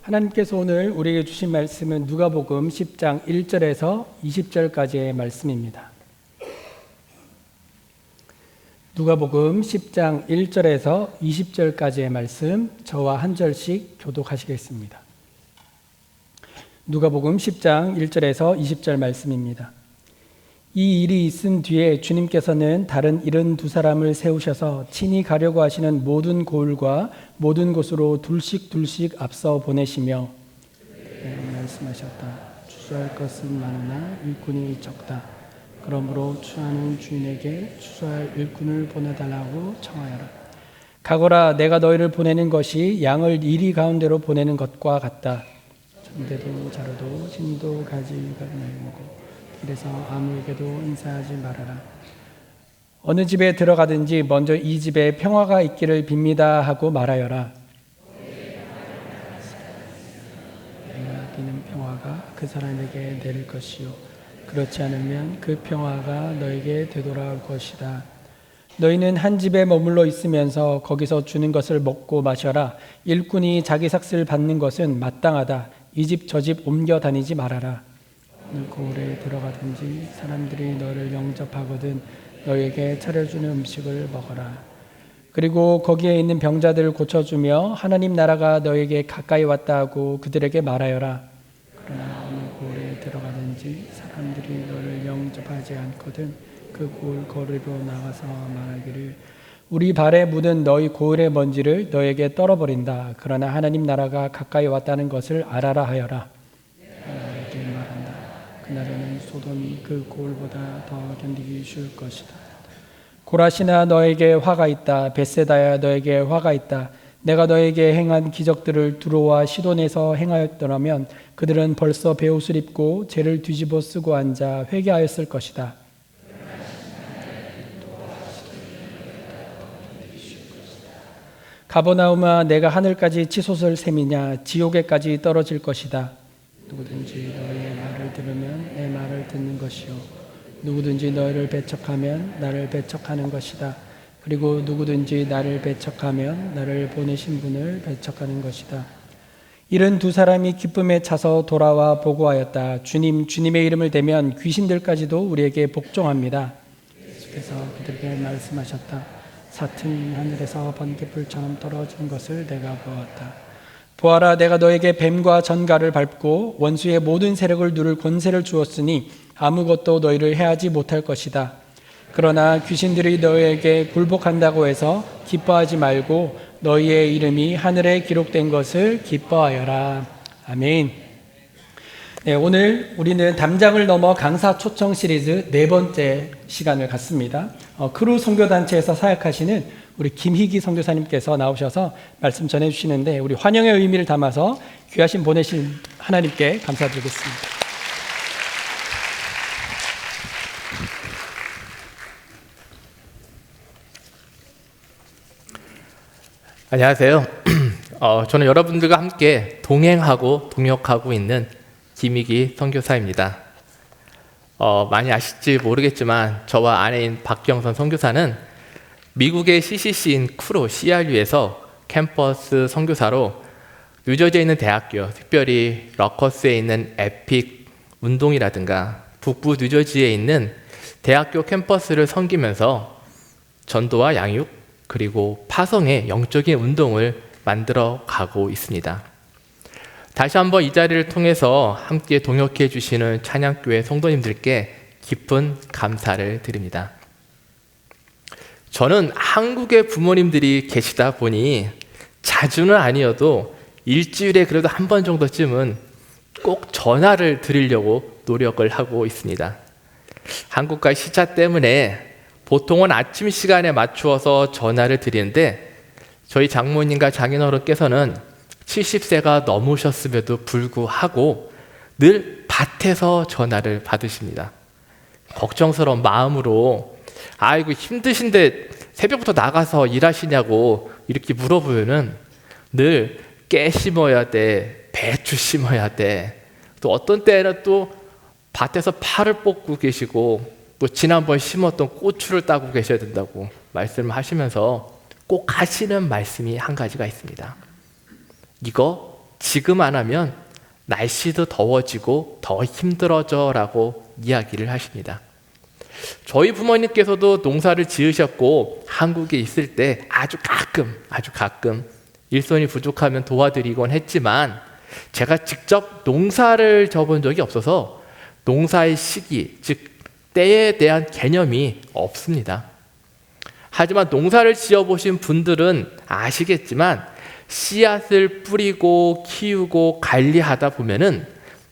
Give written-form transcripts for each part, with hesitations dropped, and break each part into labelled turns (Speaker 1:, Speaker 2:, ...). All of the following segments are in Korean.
Speaker 1: 하나님께서 오늘 우리에게 주신 말씀은 누가복음 10장 1절에서 20절까지의 말씀입니다. 누가복음 10장 1절에서 20절까지의 말씀, 저와 한 절씩 교독하시겠습니다. 누가복음 10장 1절에서 20절 말씀입니다. 이 일이 있은 뒤에 주님께서는 다른 72사람을 세우셔서 친히 가려고 하시는 모든 고을과 모든 곳으로 둘씩 앞서 보내시며 말씀하셨다. 추수할 것은 많으나 일꾼이 적다. 그러므로 추하는 주인에게 추수할 일꾼을 보내달라고 청하여라. 가거라, 내가 너희를 보내는 것이 양을 이리 가운데로 보내는 것과 같다. 전대도 자루도 짐도 가지가 말고 길에서 아무에게도 인사하지 말아라. 어느 집에 들어가든지 먼저 이 집에 평화가 있기를 빕니다 하고 말하여라. 내가 아끼는 평화가 그 사람에게 내릴 것이요 그렇지 않으면 그 평화가 너에게 되돌아올 것이다. 너희는 한 집에 머물러 있으면서 거기서 주는 것을 먹고 마셔라. 일꾼이 자기 삭슬 받는 것은 마땅하다. 이 집 저 집 옮겨 다니지 말아라. 어느 고을에 들어가든지 사람들이 너를 영접하거든 너에게 차려주는 음식을 먹어라. 그리고 거기에 있는 병자들을 고쳐주며 하나님 나라가 너에게 가까이 왔다 하고 그들에게 말하여라. 그러나 어느 고을에 들어가든지 사람들이 너를 영접하지 않거든 그 고을 거리로 나가서 말하기를 우리 발에 묻은 너희 고을의 먼지를 너에게 떨어버린다. 그러나 하나님 나라가 가까이 왔다는 것을 알아라 하여라. 너에게 말한다. 그날에는 소돔이 그 고을보다 더 견디기 쉬울 것이다. 고라시나 너에게 화가 있다. 벳세다야 너에게 화가 있다. 내가 너에게 행한 기적들을 두로와 시돈에서 행하였더라면 그들은 벌써 베옷을 입고 죄를 뒤집어 쓰고 앉아 회개하였을 것이다. 가버나움아, 내가 하늘까지 치솟을 셈이냐? 지옥에까지 떨어질 것이다. 누구든지 너희의 말을 들으면 내 말을 듣는 것이요 누구든지 너희를 배척하면 나를 배척하는 것이다. 그리고 누구든지 나를 배척하면 나를 보내신 분을 배척하는 것이다. 72사람이 기쁨에 차서 돌아와 보고하였다. 주님, 주님의 이름을 대면 귀신들까지도 우리에게 복종합니다. 예수께서 그들에게 말씀하셨다. 사탄이 하늘에서 번개불처럼 떨어진 것을 내가 보았다. 보아라, 내가 너에게 뱀과 전갈을 밟고 원수의 모든 세력을 누를 권세를 주었으니 아무것도 너희를 해하지 못할 것이다. 그러나 귀신들이 너희에게 굴복한다고 해서 기뻐하지 말고 너희의 이름이 하늘에 기록된 것을 기뻐하여라. 아멘. 네, 오늘 우리는 담장을 넘어 강사 초청 시리즈 4번째 시간을 갖습니다. 크루 선교단체에서 사역하시는 우리 김희기 선교사님께서 나오셔서 말씀 전해주시는데 우리 환영의 의미를 담아서 귀하신 보내신 하나님께 감사드리겠습니다.
Speaker 2: 안녕하세요. 저는 여러분들과 함께 동행하고 동역하고 있는 김희기 선교사입니다. 많이 아실지 모르겠지만 저와 아내인 박경선 선교사는 미국의 CCC인 크루 CRU에서 캠퍼스 선교사로 뉴저지에 있는 대학교, 특별히 러커스에 있는 에픽 운동이라든가 북부 뉴저지에 있는 대학교 캠퍼스를 섬기면서 전도와 양육 그리고 파송의 영적인 운동을 만들어 가고 있습니다. 다시 한번 이 자리를 통해서 함께 동역해 주시는 찬양교회 성도님들께 깊은 감사를 드립니다. 저는 한국의 부모님들이 계시다 보니 자주는 아니어도 일주일에 그래도 한 번 정도쯤은 꼭 전화를 드리려고 노력을 하고 있습니다. 한국과 시차 때문에 보통은 아침 시간에 맞추어서 전화를 드리는데 저희 장모님과 장인어른께서는 70세가 넘으셨음에도 불구하고 늘 밭에서 전화를 받으십니다. 걱정스러운 마음으로 아이고 힘드신데 새벽부터 나가서 일하시냐고 이렇게 물어보면은 늘 깨 심어야 돼, 배추 심어야 돼, 또 어떤 때는 또 밭에서 파를 뽑고 계시고 또 지난번 심었던 고추를 따고 계셔야 된다고 말씀을 하시면서 꼭 하시는 말씀이 한 가지가 있습니다. 이거 지금 안 하면 날씨도 더워지고 더 힘들어져라고 이야기를 하십니다. 저희 부모님께서도 농사를 지으셨고 한국에 있을 때 아주 가끔 일손이 부족하면 도와드리곤 했지만 제가 직접 농사를 져본 적이 없어서 농사의 시기, 즉 때에 대한 개념이 없습니다. 하지만 농사를 지어보신 분들은 아시겠지만 씨앗을 뿌리고 키우고 관리하다 보면은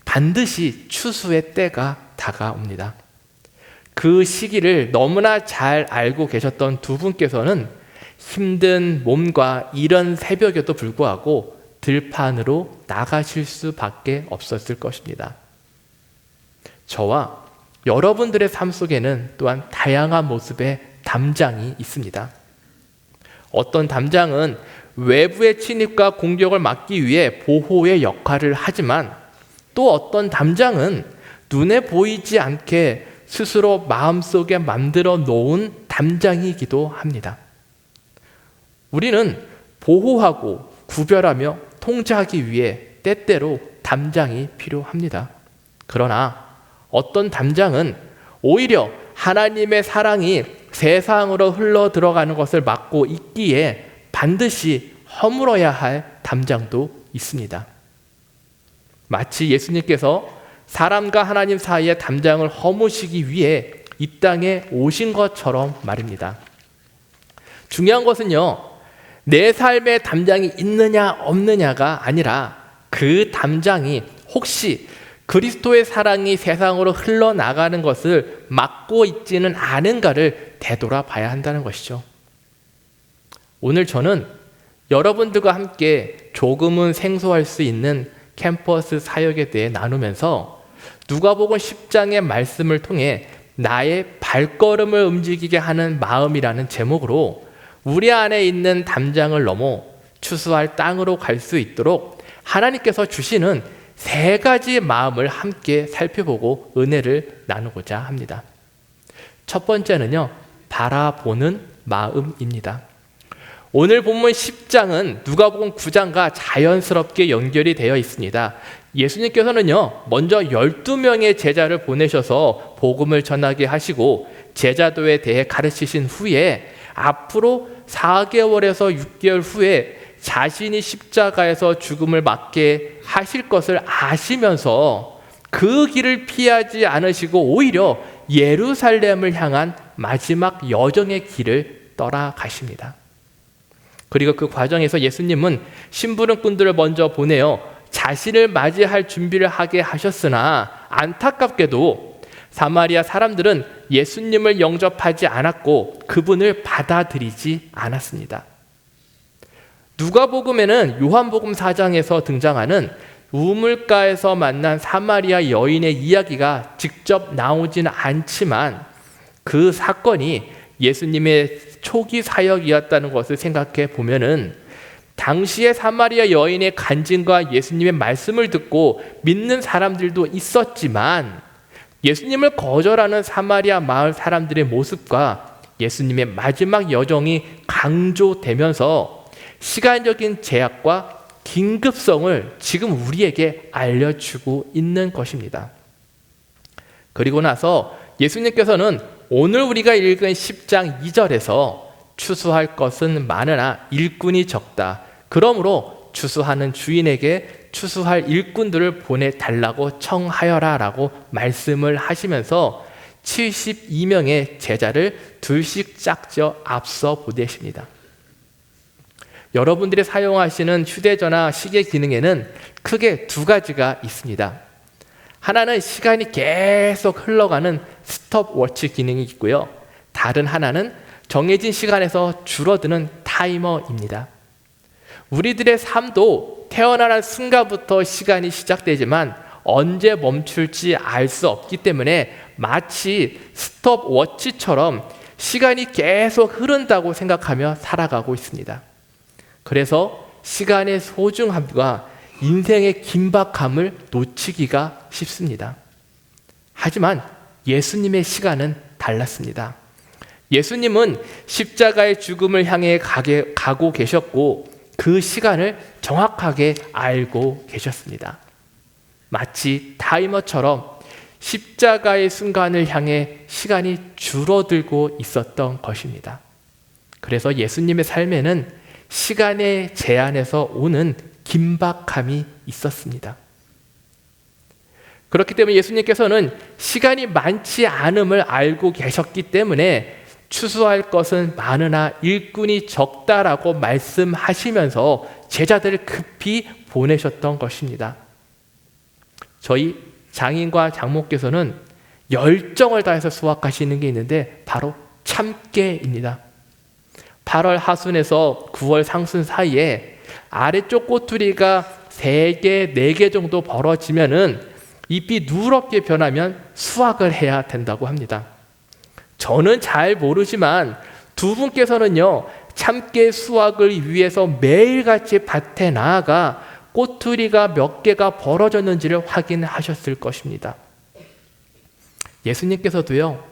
Speaker 2: 반드시 추수의 때가 다가옵니다. 그 시기를 너무나 잘 알고 계셨던 두 분께서는 힘든 몸과 이른 새벽에도 불구하고 들판으로 나가실 수밖에 없었을 것입니다. 저와 여러분들의 삶 속에는 또한 다양한 모습의 담장이 있습니다. 어떤 담장은 외부의 침입과 공격을 막기 위해 보호의 역할을 하지만 또 어떤 담장은 눈에 보이지 않게 스스로 마음속에 만들어 놓은 담장이기도 합니다. 우리는 보호하고 구별하며 통제하기 위해 때때로 담장이 필요합니다. 그러나 어떤 담장은 오히려 하나님의 사랑이 세상으로 흘러 들어가는 것을 막고 있기에 반드시 허물어야 할 담장도 있습니다. 마치 예수님께서 사람과 하나님 사이의 담장을 허무시기 위해 이 땅에 오신 것처럼 말입니다. 중요한 것은요, 내 삶에 담장이 있느냐 없느냐가 아니라 그 담장이 혹시 그리스도의 사랑이 세상으로 흘러나가는 것을 막고 있지는 않은가를 되돌아봐야 한다는 것이죠. 오늘 저는 여러분들과 함께 조금은 생소할 수 있는 캠퍼스 사역에 대해 나누면서 누가복음 10장의 말씀을 통해 나의 발걸음을 움직이게 하는 마음이라는 제목으로 우리 안에 있는 담장을 넘어 추수할 땅으로 갈 수 있도록 하나님께서 주시는 세 가지 마음을 함께 살펴보고 은혜를 나누고자 합니다. 첫 번째는요, 바라보는 마음입니다. 오늘 본문 10장은 누가복음 9장과 자연스럽게 연결이 되어 있습니다. 예수님께서는요, 먼저 12명의 제자를 보내셔서 복음을 전하게 하시고 제자도에 대해 가르치신 후에 앞으로 4개월에서 6개월 후에 자신이 십자가에서 죽음을 맞게 하실 것을 아시면서 그 길을 피하지 않으시고 오히려 예루살렘을 향한 마지막 여정의 길을 떠나가십니다. 그리고 그 과정에서 예수님은 심부름꾼들을 먼저 보내어 자신을 맞이할 준비를 하게 하셨으나 안타깝게도 사마리아 사람들은 예수님을 영접하지 않았고 그분을 받아들이지 않았습니다. 누가복음에는 요한복음 4장에서 등장하는 우물가에서 만난 사마리아 여인의 이야기가 직접 나오지는 않지만 그 사건이 예수님의 초기 사역이었다는 것을 생각해 보면은 당시의 사마리아 여인의 간증과 예수님의 말씀을 듣고 믿는 사람들도 있었지만 예수님을 거절하는 사마리아 마을 사람들의 모습과 예수님의 마지막 여정이 강조되면서 시간적인 제약과 긴급성을 지금 우리에게 알려주고 있는 것입니다. 그리고 나서 예수님께서는 오늘 우리가 읽은 10장 2절에서 추수할 것은 많으나 일꾼이 적다. 그러므로 추수하는 주인에게 추수할 일꾼들을 보내달라고 청하여라 라고 말씀을 하시면서 72명의 제자를 둘씩 짝져 앞서 보내십니다. 여러분들이 사용하시는 휴대전화 시계 기능에는 크게 두 가지가 있습니다. 하나는 시간이 계속 흘러가는 스톱워치 기능이 있고요. 다른 하나는 정해진 시간에서 줄어드는 타이머입니다. 우리들의 삶도 태어나는 순간부터 시간이 시작되지만 언제 멈출지 알 수 없기 때문에 마치 스톱워치처럼 시간이 계속 흐른다고 생각하며 살아가고 있습니다. 그래서 시간의 소중함과 인생의 긴박함을 놓치기가 쉽습니다. 하지만 예수님의 시간은 달랐습니다. 예수님은 십자가의 죽음을 향해 가고 계셨고 그 시간을 정확하게 알고 계셨습니다. 마치 타이머처럼 십자가의 순간을 향해 시간이 줄어들고 있었던 것입니다. 그래서 예수님의 삶에는 시간의 제한에서 오는 긴박함이 있었습니다. 그렇기 때문에 예수님께서는 시간이 많지 않음을 알고 계셨기 때문에 추수할 것은 많으나 일꾼이 적다라고 말씀하시면서 제자들을 급히 보내셨던 것입니다. 저희 장인과 장모께서는 열정을 다해서 수확하시는 게 있는데 바로 참깨입니다. 8월 하순에서 9월 상순 사이에 아래쪽 꼬투리가 3개, 4개 정도 벌어지면은 잎이 누렇게 변하면 수확을 해야 된다고 합니다. 저는 잘 모르지만 두 분께서는요, 참깨 수확을 위해서 매일같이 밭에 나아가 꼬투리가 몇 개가 벌어졌는지를 확인하셨을 것입니다. 예수님께서도요,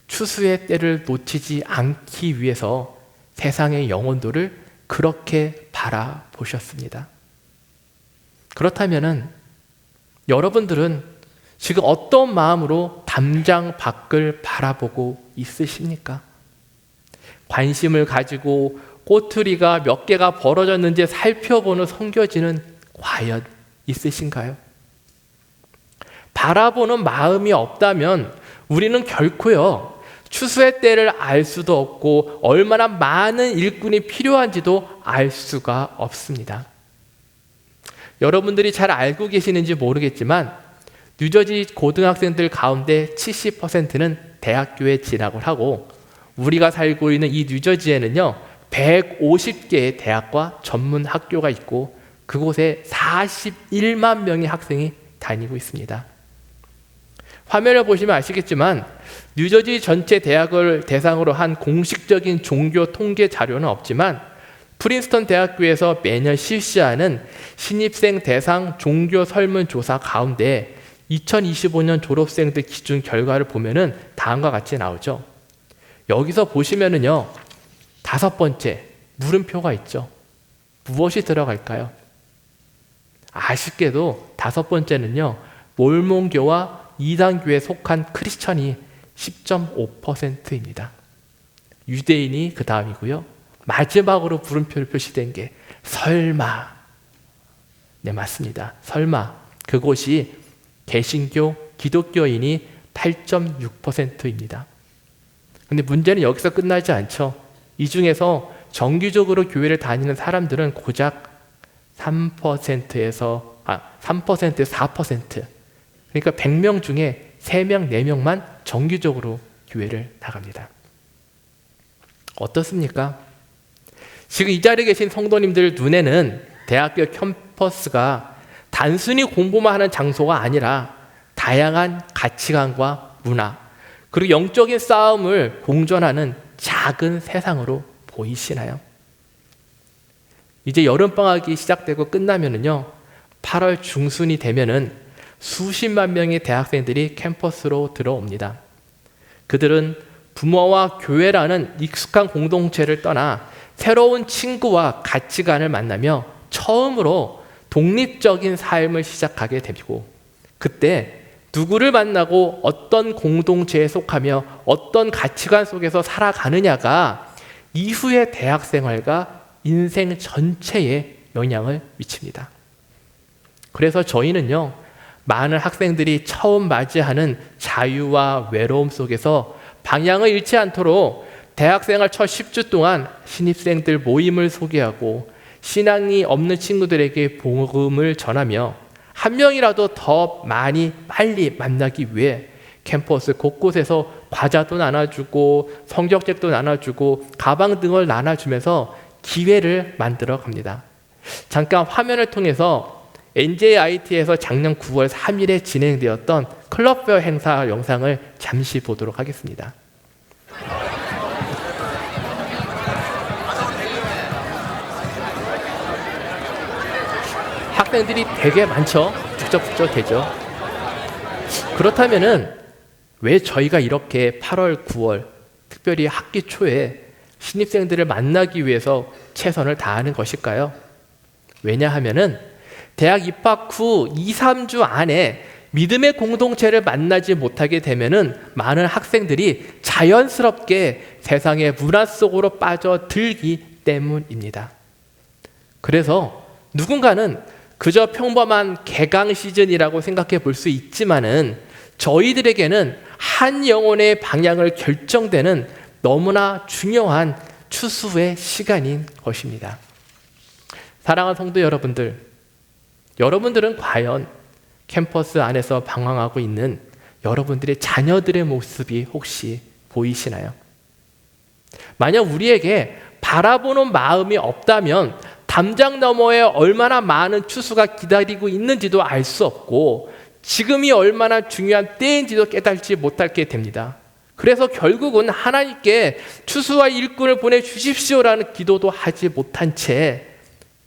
Speaker 2: 추수의 때를 놓치지 않기 위해서 세상의 영혼들을 그렇게 바라보셨습니다. 그렇다면은 여러분들은 지금 어떤 마음으로 담장 밖을 바라보고 있으십니까? 관심을 가지고 꼬투리가 몇 개가 벌어졌는지 살펴보는 선교지는 과연 있으신가요? 바라보는 마음이 없다면 우리는 결코요, 추수의 때를 알 수도 없고 얼마나 많은 일꾼이 필요한지도 알 수가 없습니다. 여러분들이 잘 알고 계시는지 모르겠지만 뉴저지 고등학생들 가운데 70%는 대학교에 진학을 하고 우리가 살고 있는 이 뉴저지에는요, 150개의 대학과 전문 학교가 있고 그곳에 41만 명의 학생이 다니고 있습니다. 화면을 보시면 아시겠지만 뉴저지 전체 대학을 대상으로 한 공식적인 종교 통계 자료는 없지만 프린스턴 대학교에서 매년 실시하는 신입생 대상 종교 설문조사 가운데 2025년 졸업생들 기준 결과를 보면은 다음과 같이 나오죠. 여기서 보시면은요, 5번째 물음표가 있죠. 무엇이 들어갈까요? 아쉽게도 5번째는요, 몰몬교와 이단교에 속한 크리스천이 10.5%입니다. 유대인이 그 다음이고요. 마지막으로 물음표를 표시된 게 설마. 네, 맞습니다. 설마. 그곳이 개신교, 기독교인이 8.6%입니다. 근데 문제는 여기서 끝나지 않죠. 이 중에서 정기적으로 교회를 다니는 사람들은 고작 3%에서 4%. 그러니까 100명 중에 3명, 4명만 정기적으로 교회를 나갑니다. 어떻습니까? 지금 이 자리에 계신 성도님들 눈에는 대학교 캠퍼스가 단순히 공부만 하는 장소가 아니라 다양한 가치관과 문화, 그리고 영적인 싸움을 공존하는 작은 세상으로 보이시나요? 이제 여름방학이 시작되고 끝나면은요, 8월 중순이 되면은 수십만 명의 대학생들이 캠퍼스로 들어옵니다. 그들은 부모와 교회라는 익숙한 공동체를 떠나 새로운 친구와 가치관을 만나며 처음으로 독립적인 삶을 시작하게 되고, 그때 누구를 만나고 어떤 공동체에 속하며 어떤 가치관 속에서 살아가느냐가 이후의 대학 생활과 인생 전체에 영향을 미칩니다. 그래서 저희는요, 많은 학생들이 처음 맞이하는 자유와 외로움 속에서 방향을 잃지 않도록 대학생활 첫 10주 동안 신입생들 모임을 소개하고 신앙이 없는 친구들에게 복음을 전하며 한 명이라도 더 많이 빨리 만나기 위해 캠퍼스 곳곳에서 과자도 나눠주고 성경책도 나눠주고 가방 등을 나눠주면서 기회를 만들어 갑니다. 잠깐 화면을 통해서 NJIT에서 작년 9월 3일에 진행되었던 클럽페어 행사 영상을 잠시 보도록 하겠습니다. 학생들이 되게 많죠? 북적북적 되죠? 그렇다면은 왜 저희가 이렇게 8월, 9월, 특별히 학기 초에 신입생들을 만나기 위해서 최선을 다하는 것일까요? 왜냐하면은 대학 입학 후 2, 3주 안에 믿음의 공동체를 만나지 못하게 되면은 많은 학생들이 자연스럽게 세상의 문화 속으로 빠져들기 때문입니다. 그래서 누군가는 그저 평범한 개강 시즌이라고 생각해 볼 수 있지만은 저희들에게는 한 영혼의 방향을 결정되는 너무나 중요한 추수의 시간인 것입니다. 사랑하는 성도 여러분들, 여러분들은 과연 캠퍼스 안에서 방황하고 있는 여러분들의 자녀들의 모습이 혹시 보이시나요? 만약 우리에게 바라보는 마음이 없다면 담장 너머에 얼마나 많은 추수가 기다리고 있는지도 알 수 없고 지금이 얼마나 중요한 때인지도 깨닫지 못하게 됩니다. 그래서 결국은 하나님께 추수와 일꾼을 보내주십시오라는 기도도 하지 못한 채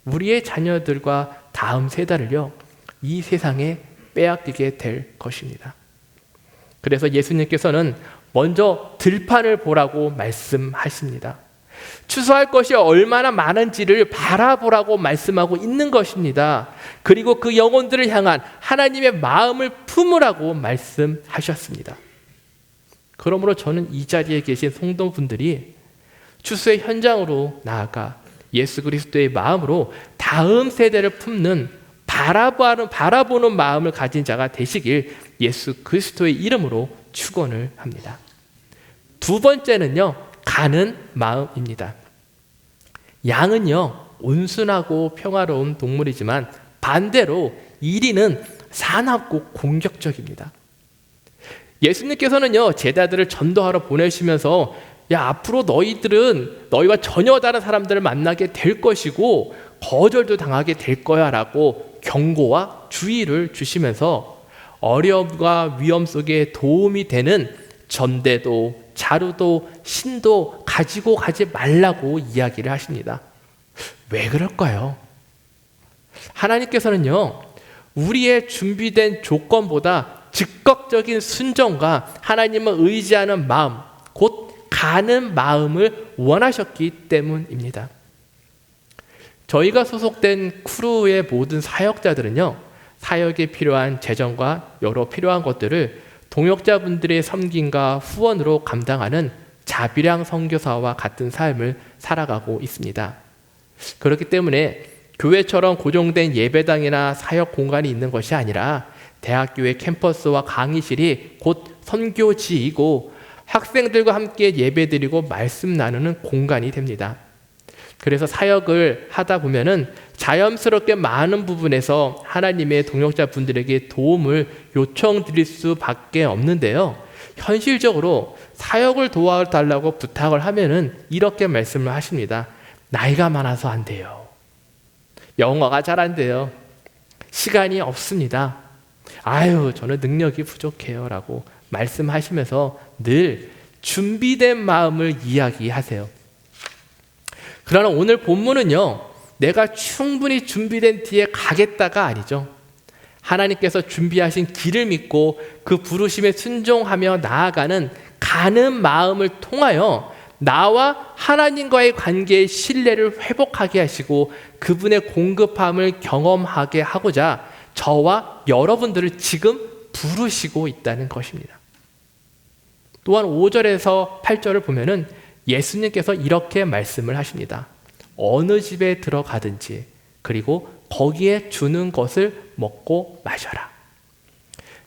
Speaker 2: 우리의 자녀들과 다음 세대를요, 이 세상에 빼앗기게 될 것입니다. 그래서 예수님께서는 먼저 들판을 보라고 말씀하십니다. 추수할 것이 얼마나 많은지를 바라보라고 말씀하고 있는 것입니다. 그리고 그 영혼들을 향한 하나님의 마음을 품으라고 말씀하셨습니다. 그러므로 저는 이 자리에 계신 성도분들이 추수의 현장으로 나아가 예수 그리스도의 마음으로 다음 세대를 품는 바라보는 마음을 가진 자가 되시길 예수 그리스도의 이름으로 축원을 합니다. 두 번째는요, 가는 마음입니다. 양은요, 온순하고 평화로운 동물이지만 반대로 이리는 사납고 공격적입니다. 예수님께서는요, 제자들을 전도하러 보내시면서 앞으로 너희들은 너희와 전혀 다른 사람들을 만나게 될 것이고 거절도 당하게 될 거야 라고 경고와 주의를 주시면서 어려움과 위험 속에 도움이 되는 전대도 자루도 신도 가지고 가지 말라고 이야기를 하십니다. 왜 그럴까요? 하나님께서는요, 우리의 준비된 조건보다 즉각적인 순종과 하나님을 의지하는 마음, 곧 가는 마음을 원하셨기 때문입니다. 저희가 소속된 크루의 모든 사역자들은요, 사역에 필요한 재정과 여러 필요한 것들을 동역자분들의 섬김과 후원으로 감당하는 자비량 선교사와 같은 삶을 살아가고 있습니다. 그렇기 때문에 교회처럼 고정된 예배당이나 사역 공간이 있는 것이 아니라 대학교의 캠퍼스와 강의실이 곧 선교지이고 학생들과 함께 예배드리고 말씀 나누는 공간이 됩니다. 그래서 사역을 하다 보면은 자연스럽게 많은 부분에서 하나님의 동역자분들에게 도움을 요청드릴 수밖에 없는데요. 현실적으로 사역을 도와달라고 부탁을 하면은 이렇게 말씀을 하십니다. 나이가 많아서 안 돼요. 영어가 잘 안 돼요. 시간이 없습니다. 저는 능력이 부족해요 라고 말씀하시면서 늘 준비된 마음을 이야기하세요. 그러나 오늘 본문은요, 내가 충분히 준비된 뒤에 가겠다가 아니죠. 하나님께서 준비하신 길을 믿고 그 부르심에 순종하며 나아가는 가는 마음을 통하여 나와 하나님과의 관계의 신뢰를 회복하게 하시고 그분의 공급함을 경험하게 하고자 저와 여러분들을 지금 부르시고 있다는 것입니다. 또한 5절에서 8절을 보면은 예수님께서 이렇게 말씀을 하십니다. 어느 집에 들어가든지 그리고 거기에 주는 것을 먹고 마셔라.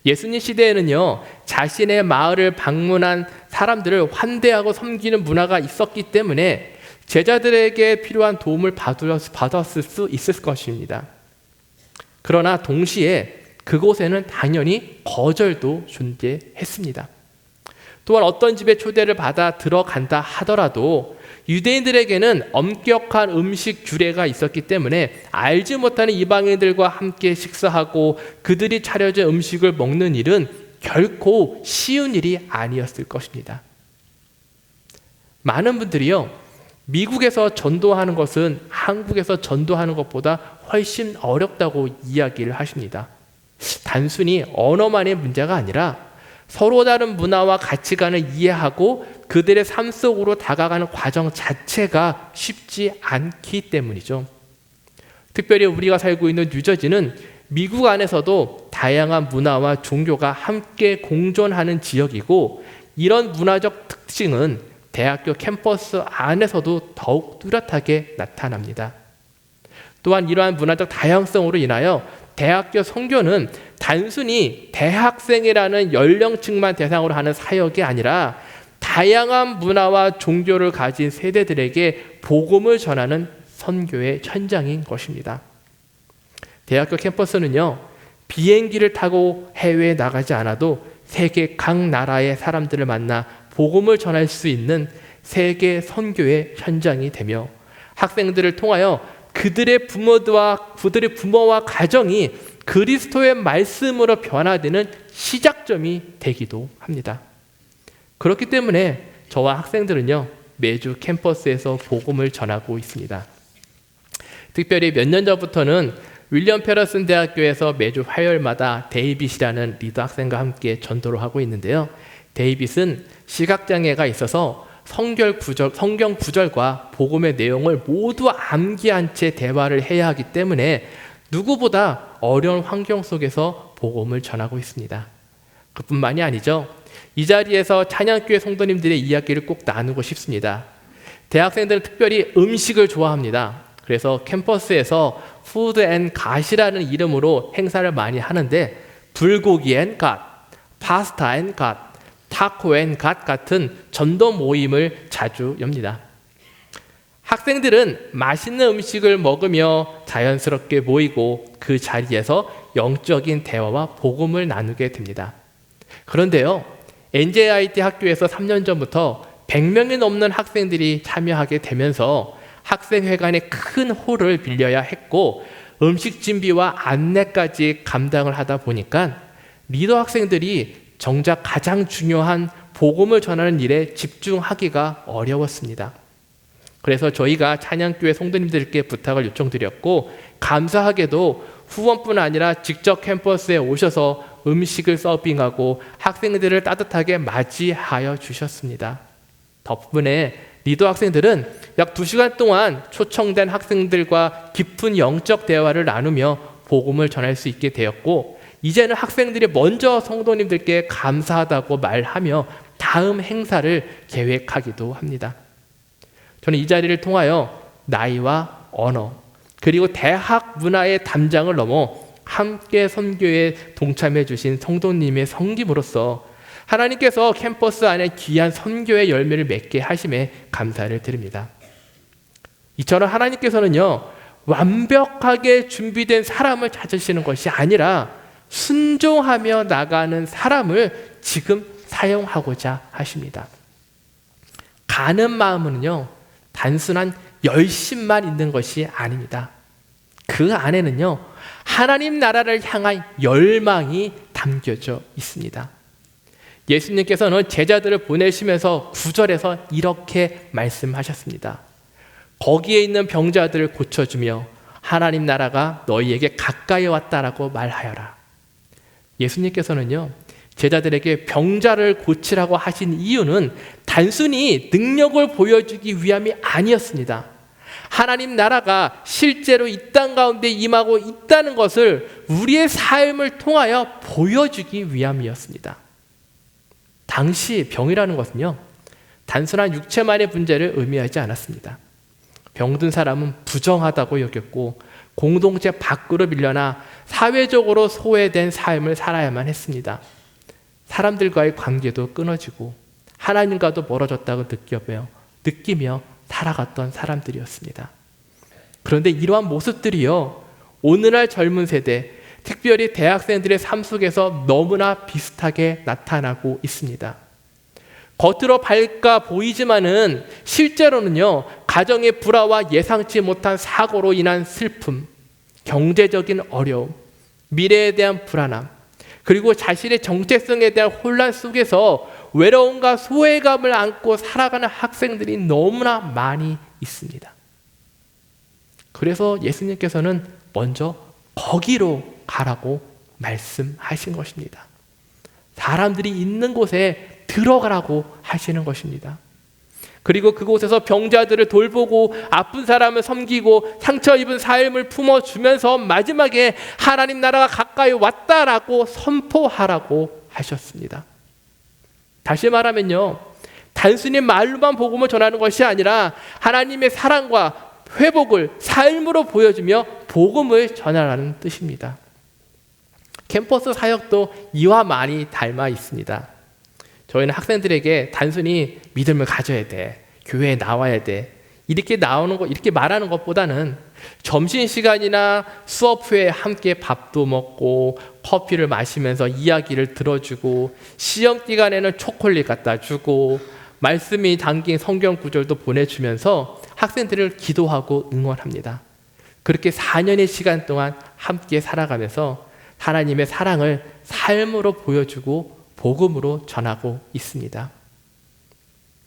Speaker 2: 예수님 시대에는요, 자신의 마을을 방문한 사람들을 환대하고 섬기는 문화가 있었기 때문에 제자들에게 필요한 도움을 받았을 수 있을 것입니다. 그러나 동시에 그곳에는 당연히 거절도 존재했습니다. 또한 어떤 집에 초대를 받아 들어간다 하더라도 유대인들에게는 엄격한 음식 규례가 있었기 때문에 알지 못하는 이방인들과 함께 식사하고 그들이 차려진 음식을 먹는 일은 결코 쉬운 일이 아니었을 것입니다. 많은 분들이요, 미국에서 전도하는 것은 한국에서 전도하는 것보다 훨씬 어렵다고 이야기를 하십니다. 단순히 언어만의 문제가 아니라 서로 다른 문화와 가치관을 이해하고 그들의 삶 속으로 다가가는 과정 자체가 쉽지 않기 때문이죠. 특별히 우리가 살고 있는 뉴저지는 미국 안에서도 다양한 문화와 종교가 함께 공존하는 지역이고, 이런 문화적 특징은 대학교 캠퍼스 안에서도 더욱 뚜렷하게 나타납니다. 또한 이러한 문화적 다양성으로 인하여 대학교 선교는 단순히 대학생이라는 연령층만 대상으로 하는 사역이 아니라 다양한 문화와 종교를 가진 세대들에게 복음을 전하는 선교의 현장인 것입니다. 대학교 캠퍼스는요, 비행기를 타고 해외에 나가지 않아도 세계 각 나라의 사람들을 만나 복음을 전할 수 있는 세계 선교의 현장이 되며, 학생들을 통하여 그들의 부모와 가정이 그리스도의 말씀으로 변화되는 시작점이 되기도 합니다. 그렇기 때문에 저와 학생들은요, 매주 캠퍼스에서 복음을 전하고 있습니다. 특별히 몇 년 전부터는 윌리엄 페러슨 대학교에서 매주 화요일마다 데이빗이라는 리더 학생과 함께 전도를 하고 있는데요. 데이빗은 시각장애가 있어서 성경 구절과 복음의 내용을 모두 암기한 채 대화를 해야 하기 때문에 누구보다 어려운 환경 속에서 복음을 전하고 있습니다. 그뿐만이 아니죠. 이 자리에서 찬양교회 성도님들의 이야기를 꼭 나누고 싶습니다. 대학생들은 특별히 음식을 좋아합니다. 그래서 캠퍼스에서 푸드 앤 갓이라는 이름으로 행사를 많이 하는데, 불고기 앤 갓, 파스타 앤 갓, 타코 앤 갓 같은 전도 모임을 자주 엽니다. 학생들은 맛있는 음식을 먹으며 자연스럽게 모이고 그 자리에서 영적인 대화와 복음을 나누게 됩니다. 그런데요, NJIT 학교에서 3년 전부터 100명이 넘는 학생들이 참여하게 되면서 학생회관의 큰 홀을 빌려야 했고, 음식 준비와 안내까지 감당을 하다 보니까 리더 학생들이 정작 가장 중요한 복음을 전하는 일에 집중하기가 어려웠습니다. 그래서 저희가 찬양교회 성도님들께 부탁을 요청드렸고, 감사하게도 후원뿐 아니라 직접 캠퍼스에 오셔서 음식을 서빙하고 학생들을 따뜻하게 맞이하여 주셨습니다. 덕분에 리더 학생들은 약 2시간 동안 초청된 학생들과 깊은 영적 대화를 나누며 복음을 전할 수 있게 되었고, 이제는 학생들이 먼저 성도님들께 감사하다고 말하며 다음 행사를 계획하기도 합니다. 저는 이 자리를 통하여 나이와 언어, 그리고 대학 문화의 담장을 넘어 함께 선교에 동참해 주신 성도님의 섬김으로써 하나님께서 캠퍼스 안에 귀한 선교의 열매를 맺게 하심에 감사를 드립니다. 이처럼 하나님께서는요, 완벽하게 준비된 사람을 찾으시는 것이 아니라 순종하며 나가는 사람을 지금 사용하고자 하십니다. 가는 마음은요, 단순한 열심만 있는 것이 아닙니다. 그 안에는요, 하나님 나라를 향한 열망이 담겨져 있습니다. 예수님께서는 제자들을 보내시면서 9절에서 이렇게 말씀하셨습니다. 거기에 있는 병자들을 고쳐주며 하나님 나라가 너희에게 가까이 왔다라고 말하여라. 예수님께서는요, 제자들에게 병자를 고치라고 하신 이유는 단순히 능력을 보여주기 위함이 아니었습니다. 하나님 나라가 실제로 이 땅 가운데 임하고 있다는 것을 우리의 삶을 통하여 보여주기 위함이었습니다. 당시 병이라는 것은요, 단순한 육체만의 문제를 의미하지 않았습니다. 병든 사람은 부정하다고 여겼고 공동체 밖으로 밀려나 사회적으로 소외된 삶을 살아야만 했습니다. 사람들과의 관계도 끊어지고 하나님과도 멀어졌다고 느끼며 살아갔던 사람들이었습니다. 그런데 이러한 모습들이요, 오늘날 젊은 세대, 특별히 대학생들의 삶 속에서 너무나 비슷하게 나타나고 있습니다. 겉으로 밝아 보이지만은 실제로는요, 가정의 불화와 예상치 못한 사고로 인한 슬픔, 경제적인 어려움, 미래에 대한 불안함, 그리고 자신의 정체성에 대한 혼란 속에서 외로움과 소외감을 안고 살아가는 학생들이 너무나 많이 있습니다. 그래서 예수님께서는 먼저 거기로 가라고 말씀하신 것입니다. 사람들이 있는 곳에 들어가라고 하시는 것입니다. 그리고 그곳에서 병자들을 돌보고 아픈 사람을 섬기고 상처 입은 삶을 품어주면서 마지막에 하나님 나라가 가까이 왔다라고 선포하라고 하셨습니다. 다시 말하면요, 단순히 말로만 복음을 전하는 것이 아니라 하나님의 사랑과 회복을 삶으로 보여주며 복음을 전하라는 뜻입니다. 캠퍼스 사역도 이와 많이 닮아 있습니다. 저희는 학생들에게 단순히 믿음을 가져야 돼, 교회에 나와야 돼, 이렇게 말하는 것보다는 점심시간이나 수업 후에 함께 밥도 먹고 커피를 마시면서 이야기를 들어주고 시험 기간에는 초콜릿 갖다 주고 말씀이 담긴 성경 구절도 보내주면서 학생들을 기도하고 응원합니다. 그렇게 4년의 시간 동안 함께 살아가면서 하나님의 사랑을 삶으로 보여주고 복음으로 전하고 있습니다.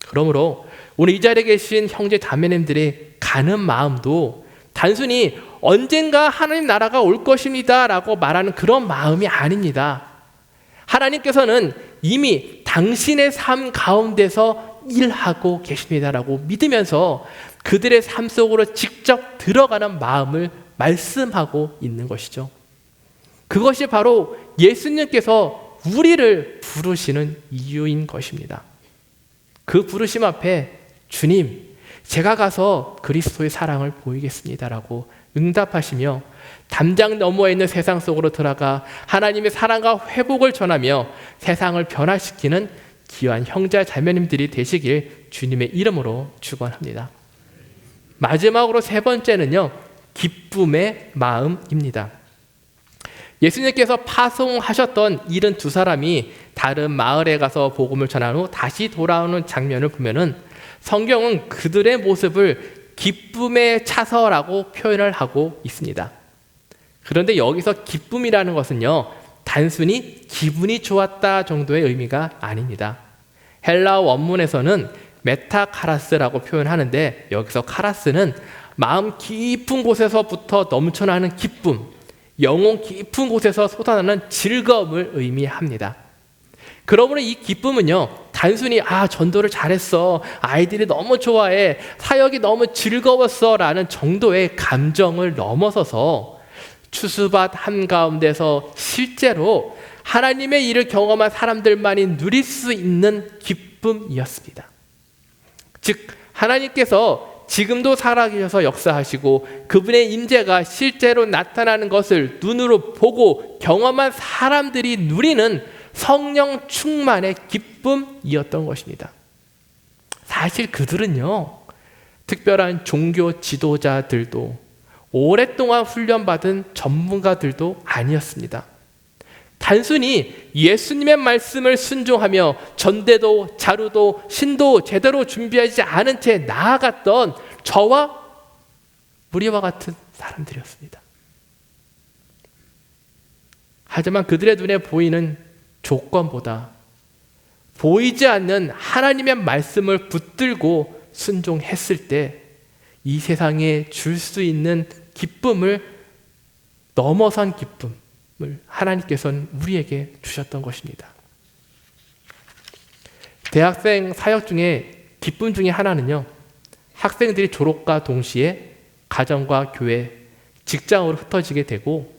Speaker 2: 그러므로 오늘 이 자리에 계신 형제 자매님들의 가는 마음도 단순히 언젠가 하나님 나라가 올 것입니다 라고 말하는 그런 마음이 아닙니다. 하나님께서는 이미 당신의 삶 가운데서 일하고 계십니다라고 믿으면서 그들의 삶 속으로 직접 들어가는 마음을 말씀하고 있는 것이죠. 그것이 바로 예수님께서 우리를 부르시는 이유인 것입니다. 그 부르심 앞에 주님, 제가 가서 그리스도의 사랑을 보이겠습니다라고 응답하시며 담장 너머에 있는 세상 속으로 들어가 하나님의 사랑과 회복을 전하며 세상을 변화시키는 귀한 형제 자매님들이 되시길 주님의 이름으로 축원합니다. 마지막으로 세 번째는요, 기쁨의 마음입니다. 예수님께서 파송하셨던 72사람이 다른 마을에 가서 복음을 전한 후 다시 돌아오는 장면을 보면은 성경은 그들의 모습을 기쁨의 차서라고 표현을 하고 있습니다. 그런데 여기서 기쁨이라는 것은요, 단순히 기분이 좋았다 정도의 의미가 아닙니다. 헬라어 원문에서는 메타카라스라고 표현하는데 여기서 카라스는 마음 깊은 곳에서부터 넘쳐나는 기쁨, 영혼 깊은 곳에서 솟아나는 즐거움을 의미합니다. 그러므로 이 기쁨은요, 단순히 전도를 잘했어, 아이들이 너무 좋아해, 사역이 너무 즐거웠어 라는 정도의 감정을 넘어서서 추수밭 한가운데서 실제로 하나님의 일을 경험한 사람들만이 누릴 수 있는 기쁨이었습니다. 즉 하나님께서 지금도 살아계셔서 역사하시고 그분의 임재가 실제로 나타나는 것을 눈으로 보고 경험한 사람들이 누리는 성령 충만의 기쁨이었던 것입니다. 사실 그들은요, 특별한 종교 지도자들도 오랫동안 훈련받은 전문가들도 아니었습니다. 단순히 예수님의 말씀을 순종하며 전대도 자루도 신도 제대로 준비하지 않은 채 나아갔던 저와 우리와 같은 사람들이었습니다. 하지만 그들의 눈에 보이는 조건보다 보이지 않는 하나님의 말씀을 붙들고 순종했을 때 이 세상에 줄 수 있는 기쁨을 넘어선 기쁨을 하나님께서는 우리에게 주셨던 것입니다. 대학생 사역 중에 기쁨 중에 하나는요, 학생들이 졸업과 동시에 가정과 교회, 직장으로 흩어지게 되고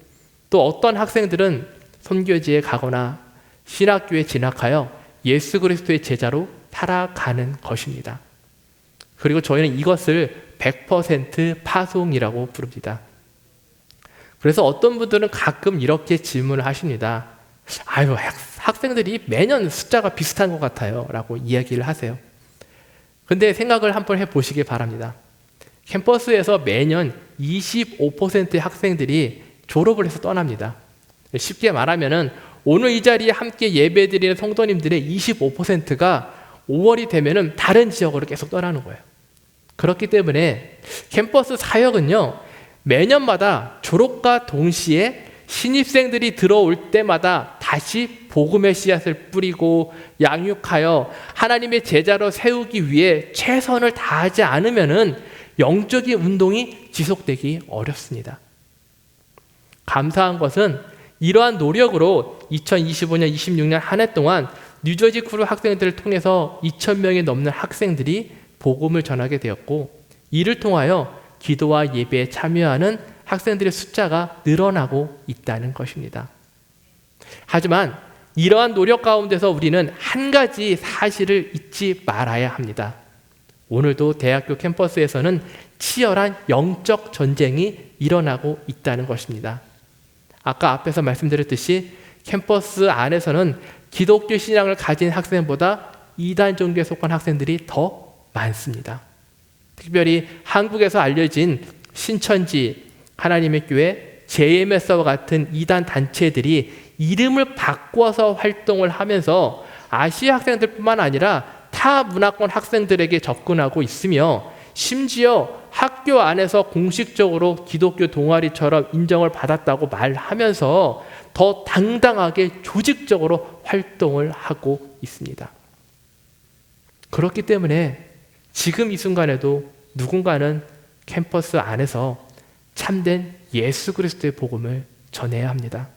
Speaker 2: 또 어떤 학생들은 선교지에 가거나 신학교에 진학하여 예수 그리스도의 제자로 살아가는 것입니다. 그리고 저희는 이것을 100% 파송이라고 부릅니다. 그래서 어떤 분들은 가끔 이렇게 질문을 하십니다. 학생들이 매년 숫자가 비슷한 것 같아요 라고 이야기를 하세요. 근데 생각을 한번 해보시기 바랍니다. 캠퍼스에서 매년 25%의 학생들이 졸업을 해서 떠납니다. 쉽게 말하면은 오늘 이 자리에 함께 예배드리는 성도님들의 25%가 5월이 되면은 다른 지역으로 계속 떠나는 거예요. 그렇기 때문에 캠퍼스 사역은요, 매년마다 졸업과 동시에 신입생들이 들어올 때마다 다시 복음의 씨앗을 뿌리고 양육하여 하나님의 제자로 세우기 위해 최선을 다하지 않으면은 영적인 운동이 지속되기 어렵습니다. 감사한 것은 이러한 노력으로 2025년, 26년 한 해 동안 뉴저지 크루 학생들을 통해서 2,000명이 넘는 학생들이 복음을 전하게 되었고, 이를 통하여 기도와 예배에 참여하는 학생들의 숫자가 늘어나고 있다는 것입니다. 하지만 이러한 노력 가운데서 우리는 한 가지 사실을 잊지 말아야 합니다. 오늘도 대학교 캠퍼스에서는 치열한 영적 전쟁이 일어나고 있다는 것입니다. 아까 앞에서 말씀드렸듯이 캠퍼스 안에서는 기독교 신앙을 가진 학생보다 이단 종교에 속한 학생들이 더 많습니다. 특별히 한국에서 알려진 신천지, 하나님의 교회, JMS와 같은 이단 단체들이 이름을 바꿔서 활동을 하면서 아시아 학생들뿐만 아니라 타 문화권 학생들에게 접근하고 있으며, 심지어 학교 안에서 공식적으로 기독교 동아리처럼 인정을 받았다고 말하면서 더 당당하게 조직적으로 활동을 하고 있습니다. 그렇기 때문에 지금 이 순간에도 누군가는 캠퍼스 안에서 참된 예수 그리스도의 복음을 전해야 합니다.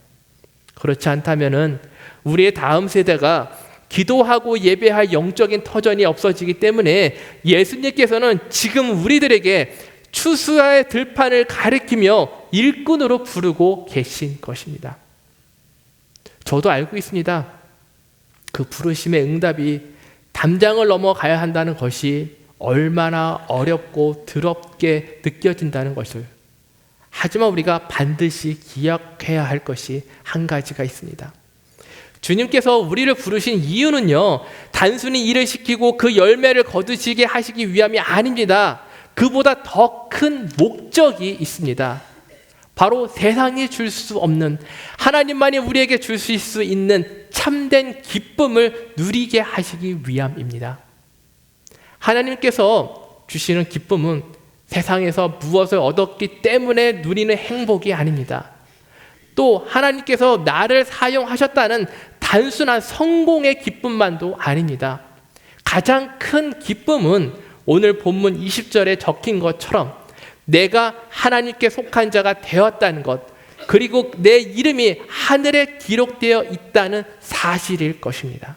Speaker 2: 그렇지 않다면은 우리의 다음 세대가 기도하고 예배할 영적인 터전이 없어지기 때문에 예수님께서는 지금 우리들에게 추수의 들판을 가리키며 일꾼으로 부르고 계신 것입니다. 저도 알고 있습니다. 그 부르심의 응답이 담장을 넘어가야 한다는 것이 얼마나 어렵고 더럽게 느껴진다는 것을. 하지만 우리가 반드시 기억해야 할 것이 한 가지가 있습니다. 주님께서 우리를 부르신 이유는요, 단순히 일을 시키고 그 열매를 거두시게 하시기 위함이 아닙니다. 그보다 더 큰 목적이 있습니다. 바로 세상이 줄 수 없는, 하나님만이 우리에게 주실 수 있는 참된 기쁨을 누리게 하시기 위함입니다. 하나님께서 주시는 기쁨은 세상에서 무엇을 얻었기 때문에 누리는 행복이 아닙니다. 또 하나님께서 나를 사용하셨다는 단순한 성공의 기쁨만도 아닙니다. 가장 큰 기쁨은 오늘 본문 20절에 적힌 것처럼 내가 하나님께 속한 자가 되었다는 것, 그리고 내 이름이 하늘에 기록되어 있다는 사실일 것입니다.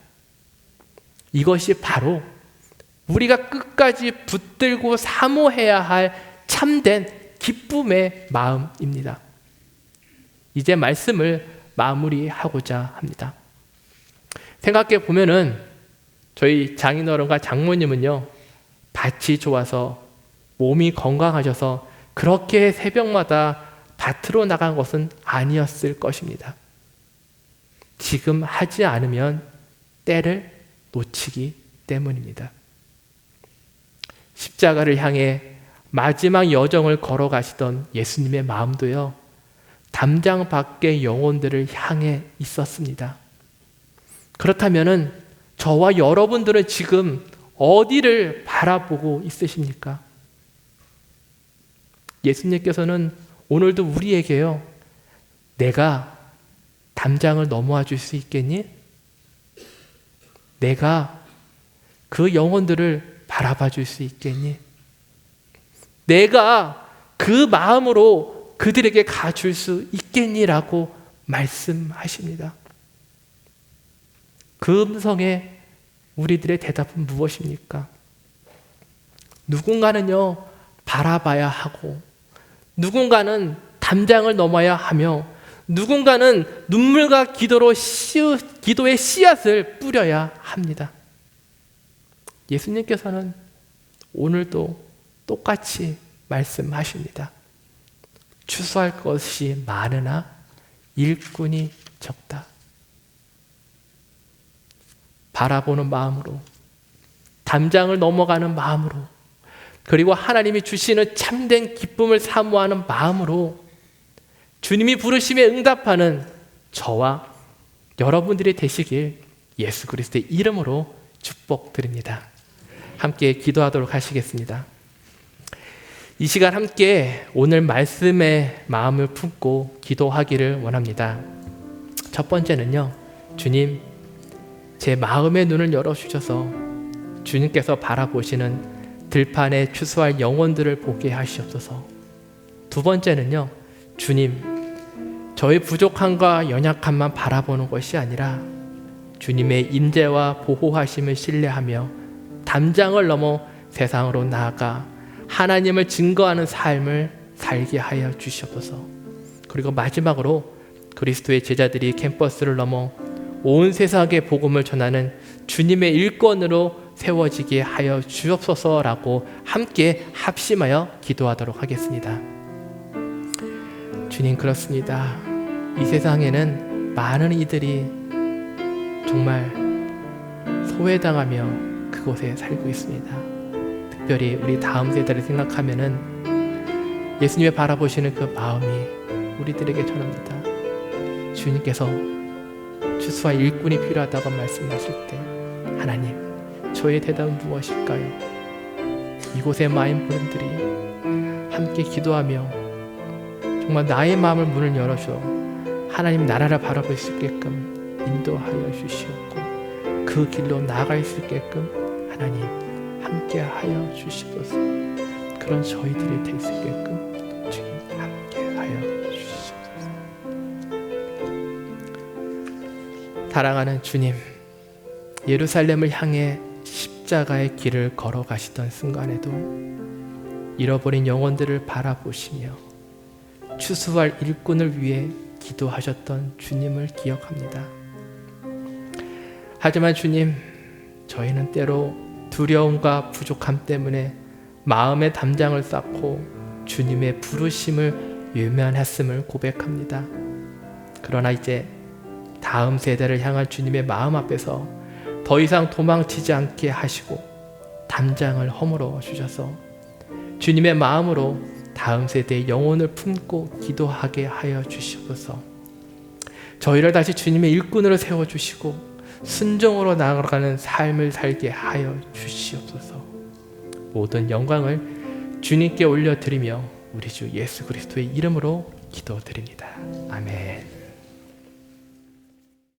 Speaker 2: 이것이 바로 우리가 끝까지 붙들고 사모해야 할 참된 기쁨의 마음입니다. 이제 말씀을 마무리하고자 합니다. 생각해 보면은 저희 장인어른과 장모님은요, 밭이 좋아서 몸이 건강하셔서 그렇게 새벽마다 밭으로 나간 것은 아니었을 것입니다. 지금 하지 않으면 때를 놓치기 때문입니다. 십자가를 향해 마지막 여정을 걸어가시던 예수님의 마음도요, 담장 밖의 영혼들을 향해 있었습니다. 그렇다면은 저와 여러분들은 지금 어디를 바라보고 있으십니까? 예수님께서는 오늘도 우리에게요, 내가 담장을 넘어와 줄 수 있겠니? 내가 그 영혼들을 바라봐 줄 수 있겠니? 내가 그 마음으로 그들에게 가줄 수 있겠니라고 말씀하십니다. 그 음성에 우리들의 대답은 무엇입니까? 누군가는요, 바라봐야 하고, 누군가는 담장을 넘어야 하며, 누군가는 눈물과 기도의 씨앗을 뿌려야 합니다. 예수님께서는 오늘도 똑같이 말씀하십니다. 추수할 것이 많으나 일꾼이 적다. 바라보는 마음으로, 담장을 넘어가는 마음으로, 그리고 하나님이 주시는 참된 기쁨을 사모하는 마음으로 주님이 부르심에 응답하는 저와 여러분들이 되시길 예수 그리스도의 이름으로 축복드립니다. 함께 기도하도록 하시겠습니다. 이 시간 함께 오늘 말씀에 마음을 품고 기도하기를 원합니다. 첫 번째는요, 주님, 제 마음의 눈을 열어주셔서 주님께서 바라보시는 들판에 추수할 영혼들을 보게 하시옵소서. 두 번째는요, 주님, 저의 부족함과 연약함만 바라보는 것이 아니라 주님의 인재와 보호하심을 신뢰하며 담장을 넘어 세상으로 나아가 하나님을 증거하는 삶을 살게 하여 주시옵소서. 그리고 마지막으로 그리스도의 제자들이 캠퍼스를 넘어 온 세상에 복음을 전하는 주님의 일꾼으로 세워지게 하여 주옵소서라고 함께 합심하여 기도하도록 하겠습니다. 주님, 그렇습니다. 이 세상에는 많은 이들이 정말 소외당하며 그곳에 살고 있습니다. 특별히 우리 다음 세대를 생각하면은 예수님을 바라보시는 그 마음이 우리들에게 전합니다. 주님께서 추수와 일꾼이 필요하다고 말씀하실 때 하나님, 저의 대답은 무엇일까요? 이곳의 마인분들이 함께 기도하며 정말 나의 마음을 문을 열어줘 하나님 나라를 바라볼 수 있게끔 인도하여 주시옵고 그 길로 나아갈 수 있게끔 하나님 함께 하여 주시옵소서. 그런 저희들이 될 수 있게끔 주님 함께 하여 주시옵소서. 사랑하는 주님, 예루살렘을 향해 십자가의 길을 걸어가시던 순간에도 잃어버린 영혼들을 바라보시며 추수할 일꾼을 위해 기도하셨던 주님을 기억합니다. 하지만 주님, 저희는 때로 두려움과 부족함 때문에 마음의 담장을 쌓고 주님의 부르심을 외면했음을 고백합니다. 그러나 이제 다음 세대를 향한 주님의 마음 앞에서 더 이상 도망치지 않게 하시고 담장을 허물어 주셔서 주님의 마음으로 다음 세대의 영혼을 품고 기도하게 하여 주시옵소서. 저희를 다시 주님의 일꾼으로 세워주시고 순종으로 나아가는 삶을 살게 하여 주시옵소서. 모든 영광을 주님께 올려드리며 우리 주 예수 그리스도의 이름으로 기도드립니다. 아멘.